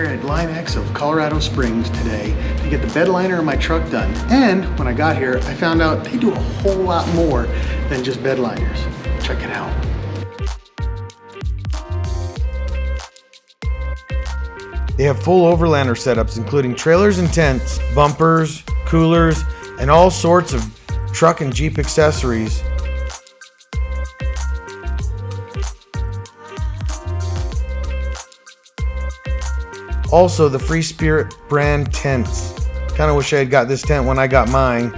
at LineX of Colorado Springs today to get the bed liner in my truck done. And when I got here, I found out they do a whole lot more than just bed liners. Check it out. They have full overlander setups, including trailers and tents, bumpers, coolers, and all sorts of truck and Jeep accessories. Also, the Free Spirit brand tents. Kind of wish I had got this tent when I got mine.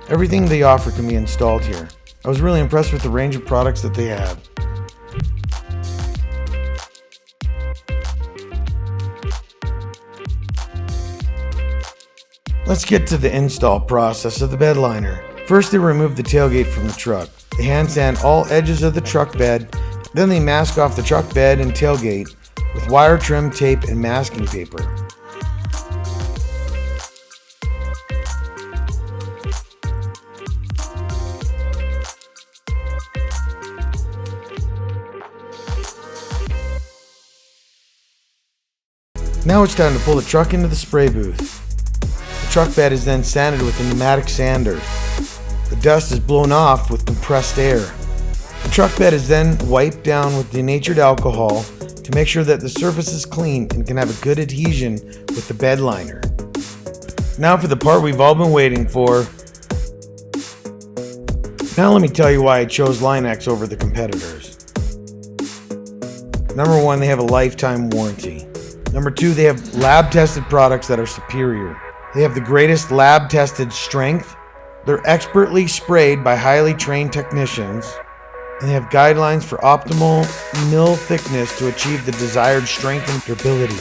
Everything they offer can be installed here. I was really impressed with the range of products that they have. Let's get to the install process of the bed liner. First, they remove the tailgate from the truck. They hand sand all edges of the truck bed, then they mask off the truck bed and tailgate with wire trim tape and masking paper. Now it's time to pull the truck into the spray booth. The truck bed is then sanded with a pneumatic sander. The dust is blown off with compressed air. The truck bed is then wiped down with denatured alcohol to make sure that the surface is clean and can have a good adhesion with the bed liner. Now for the part we've all been waiting for. Now let me tell you why I chose LineX over the competitors. Number one, they have a lifetime warranty. Number two, they have lab-tested products that are superior. They have the greatest lab-tested strength. They're expertly sprayed by highly trained technicians. And they have guidelines for optimal mill thickness to achieve the desired strength and durability.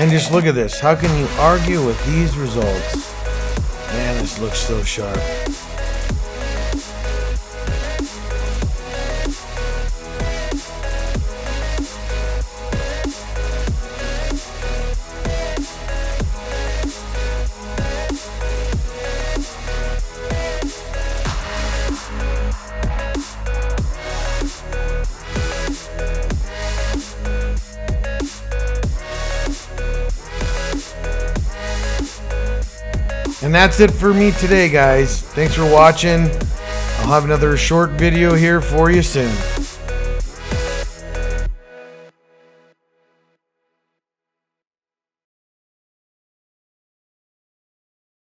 And just look at this. How can you argue with these results? Man, this looks so sharp. And that's it for me today, guys. Thanks for watching. I'll have another short video here for you soon.